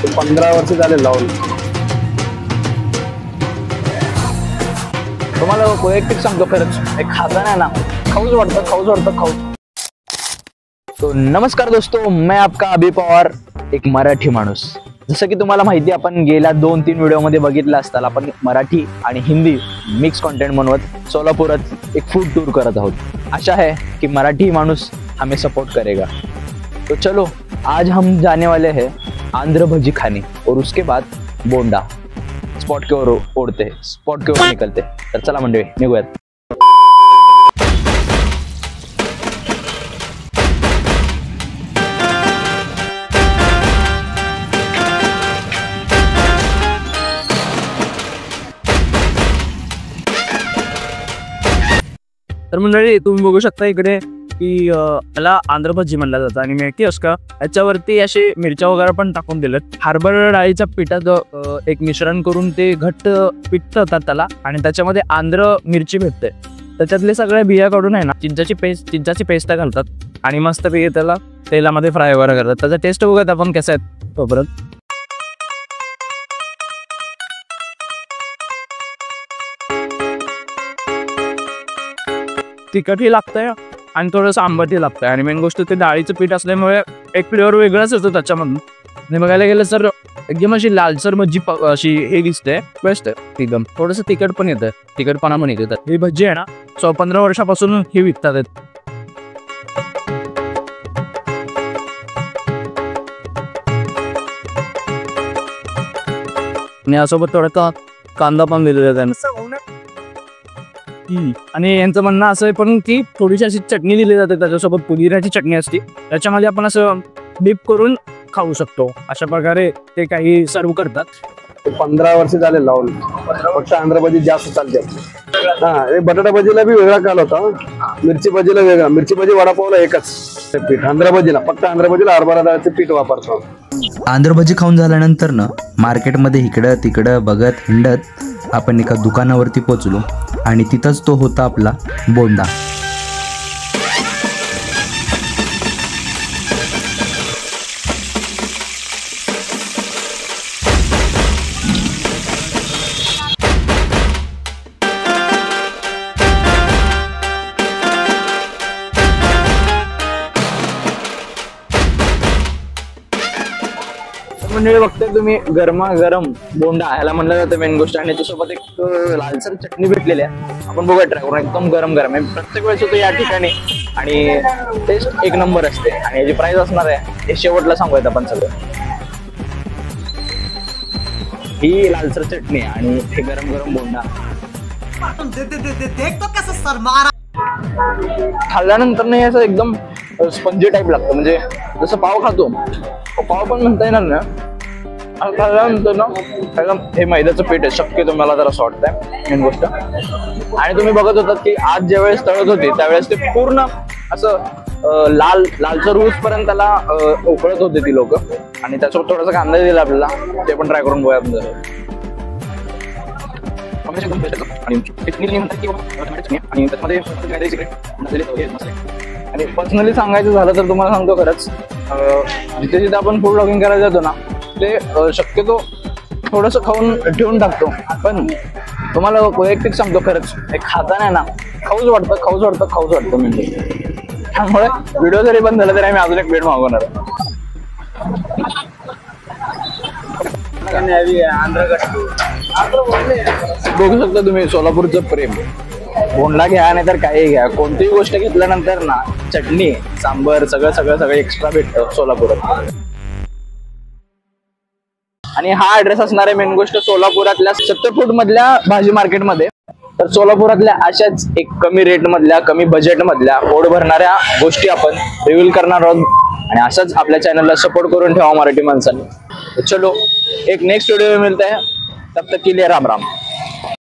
15 वर्ष झाले लावून. तुम्हाला वैयक्तिक सांगतो खरंच एक खाताना ना खाऊच वाटतं. तो नमस्कार दोस्तों, मैं आपका अभी पवार, एक मराठी माणूस. जसं की तुम्हाला माहिती आपण गेल्या 2-3 व्हिडिओमध्ये बघितलं असताल, आपण मराठी आणि हिंदी मिक्स कंटेंट बनवत सोलापुरात एक फूड टूर करत आहोत. आशा है कि मराठी माणूस हमें सपोर्ट करेगा. तो चलो आज हम जाने वाले हैं आंध्र भजी खाने और उसके बाद बोंडा. स्पॉट की ओर ओढते, स्पॉट की ओर निकलते. तर चला मंडळी निघूयात. तर मंडळी तुम्ही बघू शकता इकडे की याला आंध्र भजी म्हणलं जातं आणि माहिती असं का याच्यावरती असे मिरच्या वगैरे पण टाकून दिलेत. हरभरा डाळीच्या पिठाचं एक मिश्रण करून ते घट्ट पीठ ठेवतात त्याला आणि त्याच्यामध्ये आंध्र मिरची भेटते. त्याच्यातले सगळ्या बिया काढून आहे ना चिंचाची पेस्ट घालतात आणि मस्तपैकी त्याला तेलामध्ये फ्राय वगैरे करतात. त्याचा टेस्ट बघत आपण कसं आहे तोपर्यंत. तिखटही लागतंय आणि थोडंसं आंबटही लागतंय आणि मेन गोष्ट ते डाळीचं पीठ असल्यामुळे एक फ्लेवर वेगळाच येतो त्याच्यामधून. आणि बघायला गेलं तर एकदम अशी लालसर भजी अशी हे दिसते, बेस्ट आहे एकदम. थोडंसं तिखट पण येतं, तिखटपणा पण येतात. ही भजी आहे ना 15 वर्षापासून ही विकतात आहेत. आणि यासोबत थोडा कांदा पण दिलेला त्यांना. आणि यांचं म्हणणं असं आहे पण की थोडीशी अशी चटणी दिली जाते त्याच्यासोबत, पुदिन्याची चटणी असते, त्याच्यामध्ये आपण असं डीप करून खाऊ शकतो. अशा प्रकारे ते काही सर्व करतात. 15 वर्ष झाले लावून. फक्त आंध्र भजी जास्त चालते. हा, बटाटा भजीला बी वेगळा काल होता, मिरची भजीला वेगळा. मिरची भजी वडापावला एकच पीठ. आंध्र भजीला फक्त आंध्र भजीला हरभरा डाळीचं पीठ वापरतो. आंध्र भजी खाऊन झाल्यानंतर ना मार्केटमध्ये इकडं तिकडं बघत हिंडत आपण एका दुकानावरती पोचलो आणि तिथंच तो होता आपला बोंडा. मंडळी बघताय तुम्ही गरमागरम बोंडा ह्याला म्हणलं जातं मेन गोष्ट. आणि त्याच्यासोबत एक लालसर चटणी भेटलेली आहे. आपण बघूया ट्राय करून. एकदम गरम गरम आहे. प्रत्येक वेळेस होतो या ठिकाणी आणि टेस्ट एक नंबर असते. आणि याची प्राइस असणार आहे हे शेवटला सांगूयात आपण सगळं. ही लालसर चटणी आणि हे गरम गरम बोंडा खाल्ल्यानंतर नाही असं एकदम स्पंजी टाईप लागतं. म्हणजे जसं पाव खातो पाव पण म्हणता येणार ना, खाल्ल्यानंतर ना एकदम हे मैद्याचं पीठ आहे शक्यतो मला तर असं वाटतंय मेन गोष्ट. आणि तुम्ही बघत होतात की आज ज्यावेळेस तळत होते त्यावेळेस ते पूर्ण असं लालसर ऊसपर्यंत त्याला उकळत होते ती लोक. आणि त्याच्यावर थोडासा कांदा दिला आपल्याला, ते पण ट्राय करून बघूया आपण. आणि पर्सनली सांगायचं झालं तर तुम्हाला सांगतो खरंच जिथे जिथे आपण फूड ब्लॉगिंग करायला जातो ना ते शक्यतो थोडंसं खाऊन ठेवून टाकतो. पण तुम्हाला वैयक्तिक सांगतो खरंच एक खाताना ना खाऊच वाटतं म्हणजे. त्यामुळे व्हिडिओ जरी बंद झाला तरी आम्ही अजून एक प्लेट मागवणार. बघू शकता तुम्ही सोलापूरचं प्रेम. बोंडा घ्या नाही तर काही घ्या, कोणतीही गोष्ट घेतल्यानंतर ना चटणी सांबर सगळं एक्स्ट्रा भेटतं सोलापुरात. आणि हा ऍड्रेस असणार आहे मेन गोष्ट सोलापुरातल्या 70 फूट मधल्या भाजी मार्केटमध्ये. तर सोलापुरातल्या अशाच एक कमी रेट मधल्या कमी बजेट मधल्या पोट भरणाऱ्या गोष्टी आपण रिव्हील करणार आहोत. आणि अशाच आपल्या चॅनलला सपोर्ट करून ठेवा मराठी माणसांनी. चलो एक नेक्स्ट व्हिडिओ में मिलते हैं, तब तक के लिए राम राम.